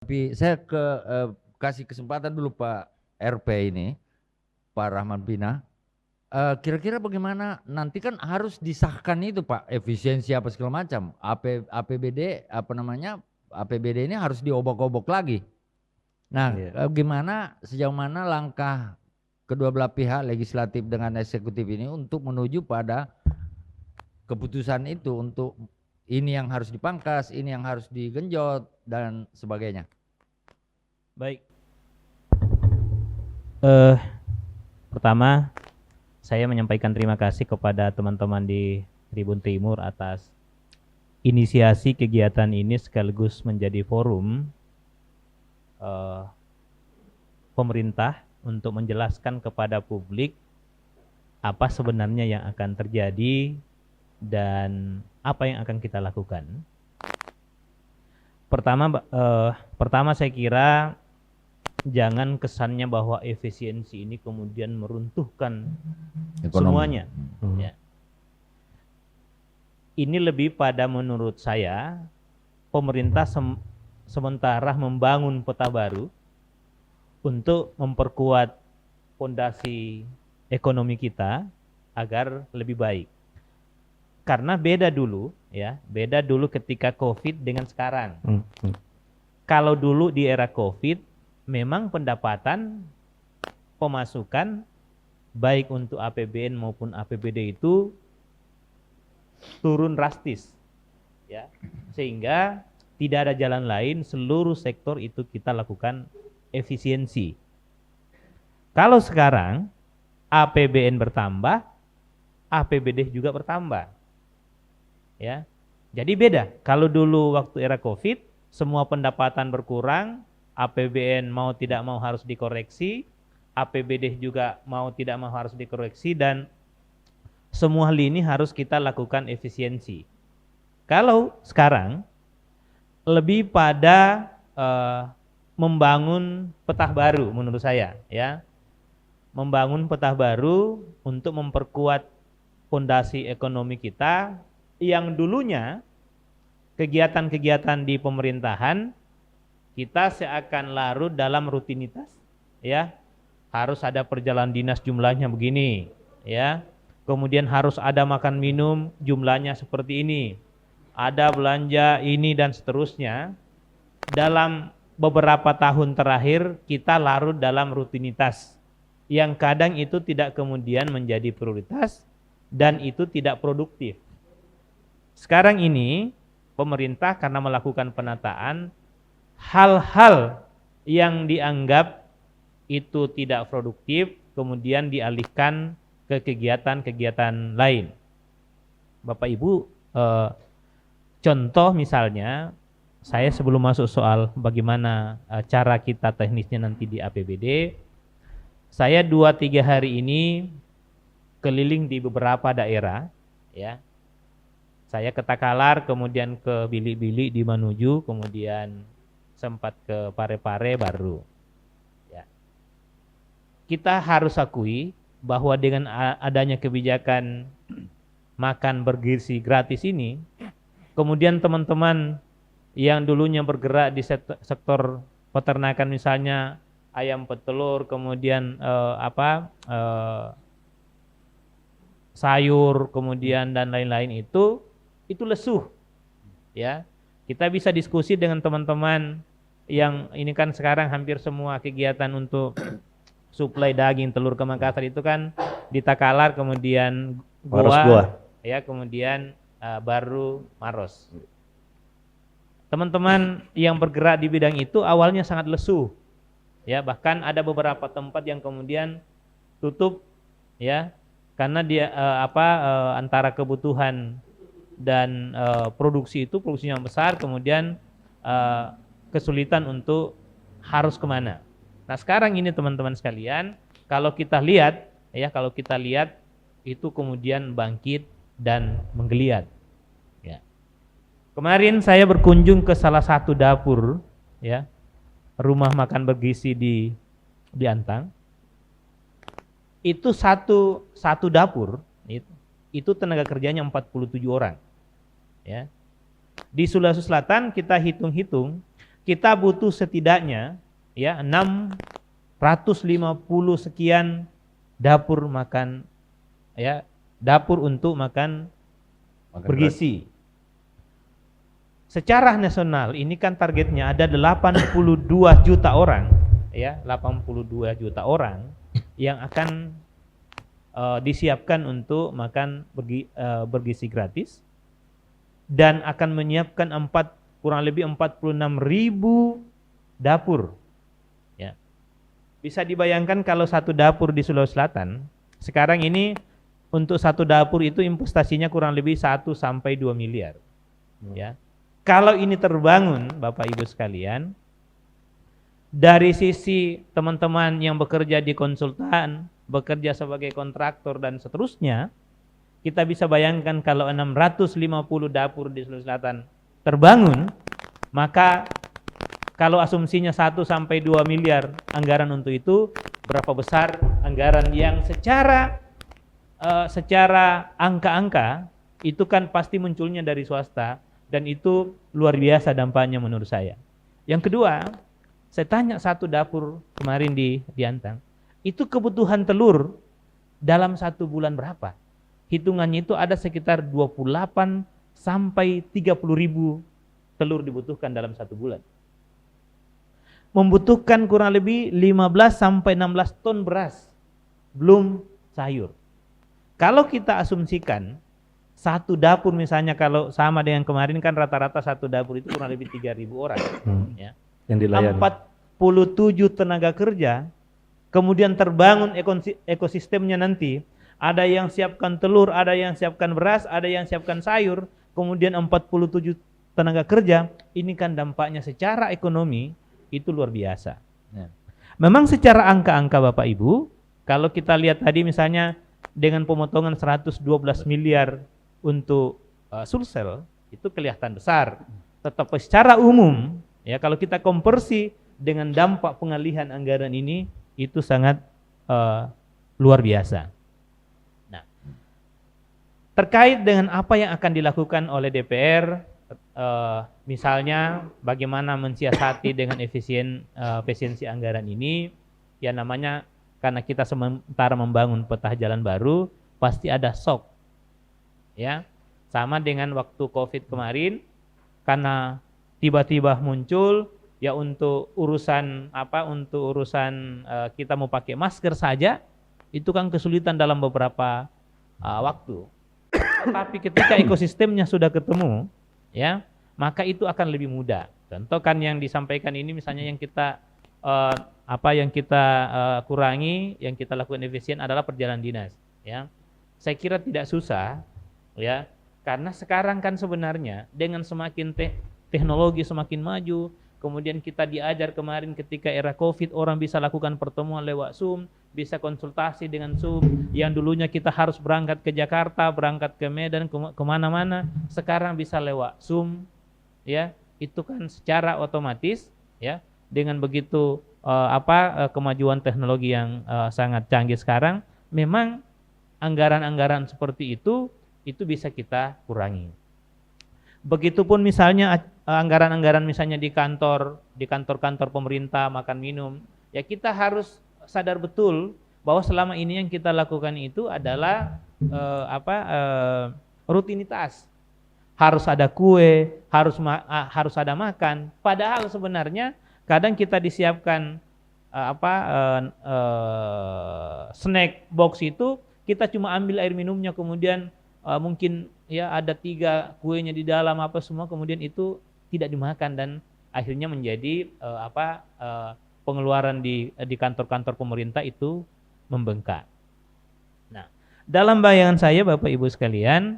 Tapi saya kasih kesempatan dulu Pak RP ini, Pak Rahman Pina. Kira-kira bagaimana nanti kan harus disahkan itu Pak, efisiensi apa segala macam. APBD apa namanya? APBD ini harus diobok-obok lagi. Nah, Iya. gimana sejauh mana langkah kedua belah pihak legislatif dengan eksekutif ini untuk menuju pada keputusan itu, untuk ini yang harus dipangkas, ini yang harus digenjot dan sebagainya. Baik. Pertama, saya menyampaikan terima kasih kepada teman-teman di Tribun Timur atas inisiasi kegiatan ini sekaligus menjadi forum pemerintah untuk menjelaskan kepada publik apa sebenarnya yang akan terjadi dan apa yang akan kita lakukan. Pertama saya kira jangan kesannya bahwa efisiensi ini kemudian meruntuhkan semuanya. Ya. Ini lebih pada menurut saya pemerintah sementara membangun peta baru untuk memperkuat fondasi ekonomi kita agar lebih baik. Karena beda dulu ketika COVID dengan sekarang. Kalau dulu di era COVID memang pendapatan pemasukan baik untuk APBN maupun APBD itu turun drastis, ya, sehingga tidak ada jalan lain, seluruh sektor itu kita lakukan efisiensi. Kalau sekarang APBN bertambah, APBD juga bertambah, ya. Jadi beda. Kalau dulu waktu era COVID semua pendapatan berkurang, APBN mau tidak mau harus dikoreksi, APBD juga mau tidak mau harus dikoreksi, dan semua lini harus kita lakukan efisiensi. Kalau sekarang lebih pada membangun peta baru menurut saya, ya. Membangun peta baru untuk memperkuat fondasi ekonomi kita yang dulunya kegiatan-kegiatan di pemerintahan kita seakan larut dalam rutinitas, ya. Harus ada perjalanan dinas jumlahnya begini, ya. Kemudian harus ada makan minum jumlahnya seperti ini. Ada belanja ini dan seterusnya. Dalam beberapa tahun terakhir kita larut dalam rutinitas yang kadang itu tidak kemudian menjadi prioritas dan itu tidak produktif. Sekarang ini pemerintah karena melakukan penataan, hal-hal yang dianggap itu tidak produktif kemudian dialihkan ke kegiatan-kegiatan lain. Bapak Ibu, contoh misalnya, saya sebelum masuk soal bagaimana cara kita teknisnya nanti di APBD, saya 2-3 hari ini keliling di beberapa daerah, ya. Saya ke Takalar, kemudian ke Bilik-Bilik di Manuju, kemudian sempat ke Parepare baru. Ya. Kita harus akui bahwa dengan adanya kebijakan makan bergizi gratis ini, kemudian teman-teman yang dulunya bergerak di sektor peternakan misalnya ayam petelur, kemudian sayur, kemudian dan lain-lain itu lesuh, ya. Kita bisa diskusi dengan teman-teman yang ini kan sekarang hampir semua kegiatan untuk suplai daging telur ke Makassar itu kan di Takalar, kemudian Goa, ya, kemudian baru Maros. Teman-teman yang bergerak di bidang itu awalnya sangat lesu, ya, bahkan ada beberapa tempat yang kemudian tutup, ya, karena dia antara kebutuhan dan produksinya besar, kemudian kesulitan untuk harus kemana. Nah sekarang ini teman-teman sekalian, kalau kita lihat itu kemudian bangkit dan menggeliat. Ya. Kemarin saya berkunjung ke salah satu dapur, ya, rumah makan bergizi di Antang. Itu satu dapur itu tenaga kerjanya 47 orang. Ya. Di Sulawesi Selatan kita hitung-hitung kita butuh setidaknya ya 650 sekian dapur makan, ya, dapur untuk makan bergizi. Secara nasional ini kan targetnya ada 82 juta orang, ya, 82 juta orang yang akan disiapkan untuk makan bergizi gratis, dan akan menyiapkan kurang lebih 46.000 dapur. Ya. Bisa dibayangkan kalau satu dapur di Sulawesi Selatan sekarang ini, untuk satu dapur itu investasinya kurang lebih 1 sampai 2 miliar. Ya. Kalau ini terbangun, Bapak Ibu sekalian, dari sisi teman-teman yang bekerja di konsultan, bekerja sebagai kontraktor dan seterusnya, kita bisa bayangkan kalau 650 dapur di Sulawesi Selatan terbangun, maka kalau asumsinya 1 sampai 2 miliar anggaran untuk itu, berapa besar anggaran yang secara angka-angka itu kan pasti munculnya dari swasta, dan itu luar biasa dampaknya menurut saya. Yang kedua, saya tanya satu dapur kemarin di Antang, itu kebutuhan telur dalam 1 bulan berapa? Hitungannya itu ada sekitar 28 sampai 30.000 telur dibutuhkan dalam 1 bulan. Membutuhkan kurang lebih 15 sampai 16 ton beras, belum sayur. Kalau kita asumsikan satu dapur misalnya, kalau sama dengan kemarin kan rata-rata satu dapur itu kurang lebih 3.000 orang. Ya. Yang dilayani. 47 tenaga kerja, kemudian terbangun ekosistemnya nanti. Ada yang siapkan telur, ada yang siapkan beras, ada yang siapkan sayur, kemudian 47 tenaga kerja, ini kan dampaknya secara ekonomi itu luar biasa. Ya. Memang secara angka-angka Bapak Ibu, kalau kita lihat tadi misalnya dengan pemotongan 112 miliar untuk Sulsel, itu kelihatan besar. Tetapi secara umum, ya, kalau kita konversi dengan dampak pengalihan anggaran ini, itu sangat luar biasa. Nah, terkait dengan apa yang akan dilakukan oleh DPR, misalnya bagaimana mensiasati dengan efisiensi anggaran ini, ya namanya karena kita sementara membangun peta jalan baru, pasti ada shock. Ya, sama dengan waktu COVID kemarin, karena tiba-tiba muncul ya untuk urusan kita mau pakai masker saja, itu kan kesulitan dalam beberapa waktu. Tapi ketika ekosistemnya sudah ketemu, ya, maka itu akan lebih mudah. Contoh kan yang disampaikan ini misalnya yang kita kurangi, yang kita lakukan efisien adalah perjalanan dinas. Ya, saya kira tidak susah. Ya, karena sekarang kan sebenarnya dengan semakin teknologi semakin maju, kemudian kita diajar kemarin ketika era COVID, orang bisa lakukan pertemuan lewat Zoom, bisa konsultasi dengan Zoom, yang dulunya kita harus berangkat ke Jakarta, berangkat ke Medan, kemana-mana, sekarang bisa lewat Zoom. Ya, itu kan secara otomatis, ya, dengan begitu kemajuan teknologi yang sangat canggih sekarang, memang anggaran-anggaran seperti itu bisa kita kurangi. Begitupun misalnya anggaran-anggaran misalnya di kantor-kantor pemerintah makan minum, ya kita harus sadar betul bahwa selama ini yang kita lakukan itu adalah rutinitas. Harus ada kue, harus ada makan. Padahal sebenarnya kadang kita disiapkan snack box itu, kita cuma ambil air minumnya, kemudian mungkin ya ada 3 kuenya di dalam semua, kemudian itu tidak dimakan dan akhirnya menjadi pengeluaran di kantor-kantor pemerintah itu membengkak. Nah, dalam bayangan saya Bapak Ibu sekalian,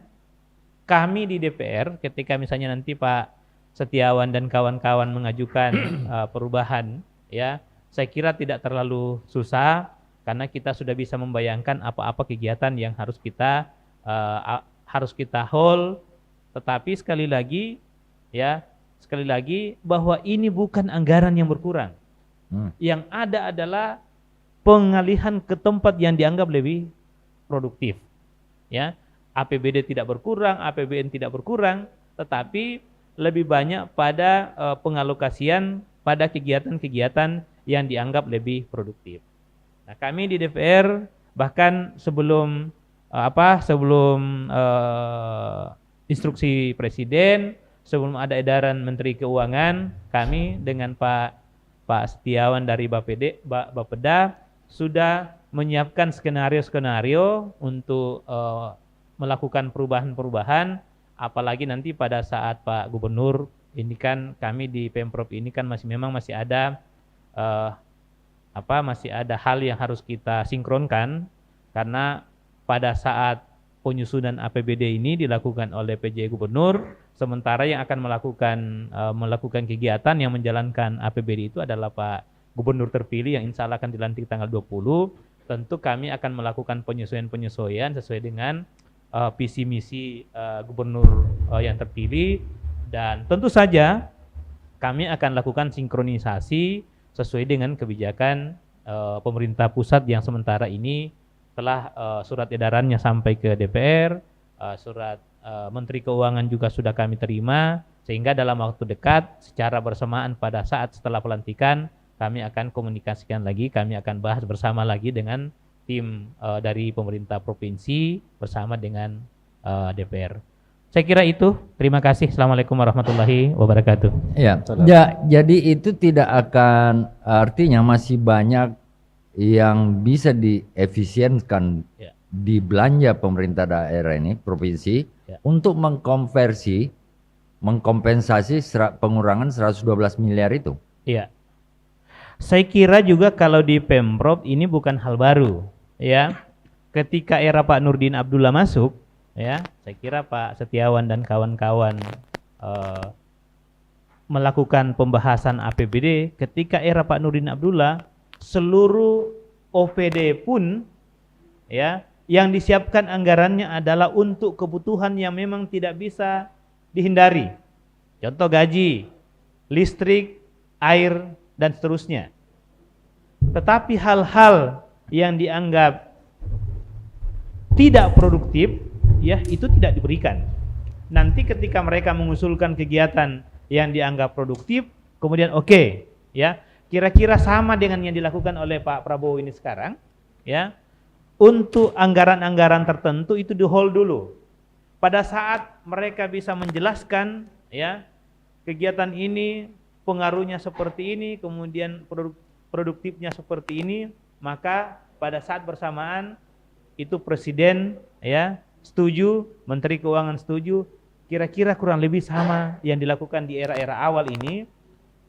kami di DPR ketika misalnya nanti Pak Setiawan dan kawan-kawan mengajukan perubahan, ya, saya kira tidak terlalu susah karena kita sudah bisa membayangkan apa-apa kegiatan yang harus kita hold. Tetapi sekali lagi bahwa ini bukan anggaran yang berkurang. Yang ada adalah pengalihan ke tempat yang dianggap lebih produktif. Ya, APBD tidak berkurang, APBN tidak berkurang, tetapi lebih banyak pada pengalokasian pada kegiatan-kegiatan yang dianggap lebih produktif. Nah, kami di DPR bahkan sebelum instruksi Presiden, sebelum ada edaran Menteri Keuangan, kami dengan Pak Setiawan dari Bapeda sudah menyiapkan skenario-skenario untuk melakukan perubahan-perubahan, apalagi nanti pada saat Pak Gubernur ini kan kami di Pemprov ini kan masih ada masih ada hal yang harus kita sinkronkan, karena pada saat penyusunan APBD ini dilakukan oleh PJ Gubernur, sementara yang akan melakukan kegiatan yang menjalankan APBD itu adalah Pak Gubernur terpilih yang insya Allah akan dilantik tanggal 20. Tentu kami akan melakukan penyesuaian sesuai dengan visi misi Gubernur yang terpilih, dan tentu saja kami akan lakukan sinkronisasi sesuai dengan kebijakan pemerintah pusat yang sementara ini telah surat edarannya sampai ke DPR, surat Menteri Keuangan juga sudah kami terima, sehingga dalam waktu dekat secara bersamaan pada saat setelah pelantikan kami akan komunikasikan lagi, kami akan bahas bersama lagi dengan tim dari pemerintah provinsi bersama dengan DPR. Saya kira itu. Terima kasih. Assalamualaikum warahmatullahi wabarakatuh. Ya, jadi itu tidak akan, artinya masih banyak yang bisa diefisienkan di belanja pemerintah daerah ini, provinsi, untuk mengkompensasi pengurangan 112 miliar itu. Iya. Saya kira juga kalau di Pemprov ini bukan hal baru, ya. Ketika era Pak Nurdin Abdullah masuk, ya, saya kira Pak Setiawan dan kawan-kawan melakukan pembahasan APBD. Ketika era Pak Nurdin Abdullah, seluruh OPD pun, ya, yang disiapkan anggarannya adalah untuk kebutuhan yang memang tidak bisa dihindari. Contoh gaji, listrik, air, dan seterusnya. Tetapi hal-hal yang dianggap tidak produktif, ya, itu tidak diberikan. Nanti ketika mereka mengusulkan kegiatan yang dianggap produktif, kemudian oke, ya, kira-kira sama dengan yang dilakukan oleh Pak Prabowo ini sekarang, ya. Untuk anggaran-anggaran tertentu itu di hold dulu. Pada saat mereka bisa menjelaskan, ya, kegiatan ini pengaruhnya seperti ini, kemudian produktifnya seperti ini, maka pada saat bersamaan itu Presiden, ya, setuju, Menteri Keuangan setuju, kira-kira kurang lebih sama yang dilakukan di era-era awal ini.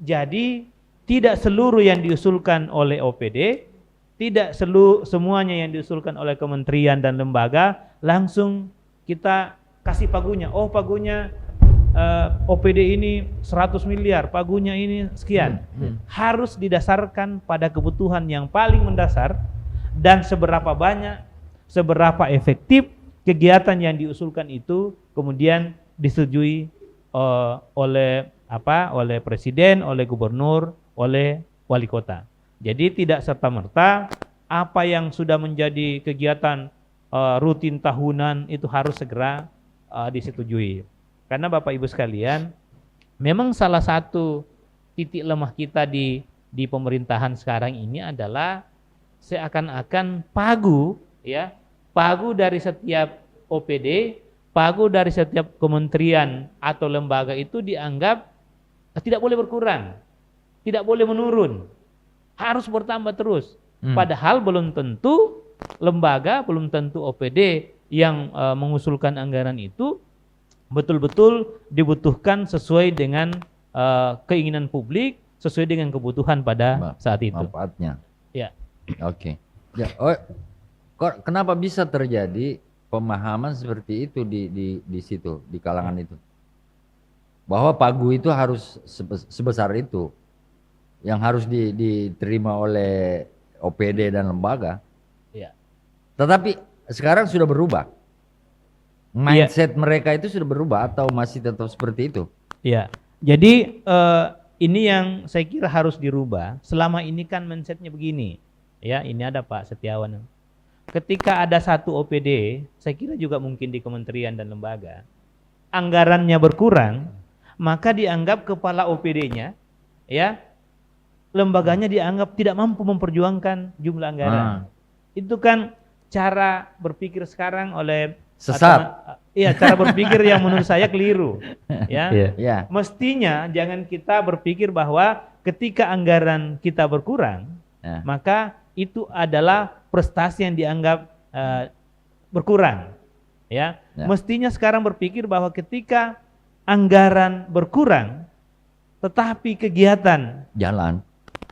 Jadi tidak seluruh yang diusulkan oleh OPD, tidak semuanya yang diusulkan oleh kementerian dan lembaga langsung kita kasih pagunya. Oh, pagunya OPD ini 100 miliar, pagunya ini sekian. Harus didasarkan pada kebutuhan yang paling mendasar dan seberapa banyak, seberapa efektif kegiatan yang diusulkan itu kemudian disetujui oleh Presiden, oleh Gubernur, oleh Wali Kota. Jadi tidak serta-merta apa yang sudah menjadi kegiatan rutin tahunan itu harus segera disetujui. Karena Bapak Ibu sekalian, memang salah satu titik lemah kita di pemerintahan sekarang ini adalah seakan-akan pagu, ya, pagu dari setiap OPD, pagu dari setiap kementerian atau lembaga itu dianggap tidak boleh berkurang, tidak boleh menurun, harus bertambah terus. Padahal belum tentu lembaga, belum tentu OPD yang mengusulkan anggaran itu betul-betul dibutuhkan sesuai dengan keinginan publik, sesuai dengan kebutuhan pada saat itu. Manfaatnya. Ya. Oke. Ya, kok kenapa bisa terjadi pemahaman seperti itu di situ, di kalangan itu? Bahwa pagu itu harus sebesar itu, yang harus diterima oleh OPD dan lembaga. Ya. Tetapi sekarang sudah berubah. Mindset mereka itu sudah berubah atau masih tetap seperti itu? Ya. Jadi ini yang saya kira harus dirubah. Selama ini kan mindsetnya begini. Ya, ini ada Pak Setiawan. Ketika ada satu OPD, saya kira juga mungkin di kementerian dan lembaga, anggarannya berkurang, maka dianggap kepala OPD-nya, ya, lembaganya dianggap tidak mampu memperjuangkan jumlah anggaran. Itu kan cara berpikir sekarang oleh Sesat. Iya, cara berpikir yang menurut saya keliru. Ya, Ya. mestinya jangan kita berpikir bahwa ketika anggaran kita berkurang, Ya. maka itu adalah prestasi yang dianggap berkurang. Ya, mestinya sekarang berpikir bahwa ketika anggaran berkurang, tetapi kegiatan Jalan.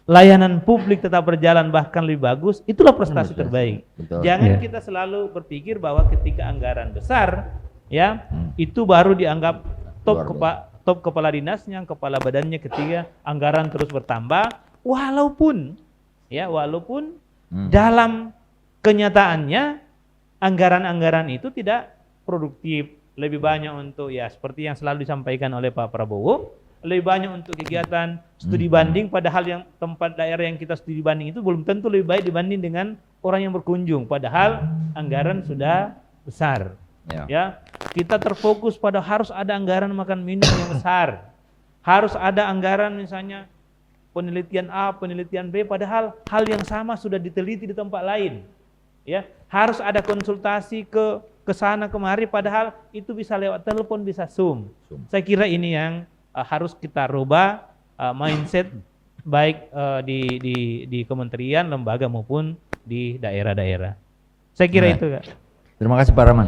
layanan publik tetap berjalan bahkan lebih bagus, itulah prestasi terbaik. Betul. Jangan kita selalu berpikir bahwa ketika anggaran besar, ya, itu baru dianggap top kepala dinasnya, kepala badannya. Ketika anggaran terus bertambah, walaupun dalam kenyataannya anggaran-anggaran itu tidak produktif, lebih banyak untuk, ya, seperti yang selalu disampaikan oleh Pak Prabowo, lebih banyak untuk kegiatan studi banding, padahal yang tempat daerah yang kita studi banding itu belum tentu lebih baik dibanding dengan orang yang berkunjung, padahal anggaran sudah besar. Ya, kita terfokus pada harus ada anggaran makan minum yang besar, harus ada anggaran misalnya penelitian A, penelitian B, padahal hal yang sama sudah diteliti di tempat lain. Ya, harus ada konsultasi ke sana kemari, padahal itu bisa lewat telepon, bisa Zoom. Saya kira ini yang harus kita rubah mindset, baik di kementerian, lembaga maupun di daerah-daerah. Saya kira itu, Kak. Terima kasih Pak Rahman.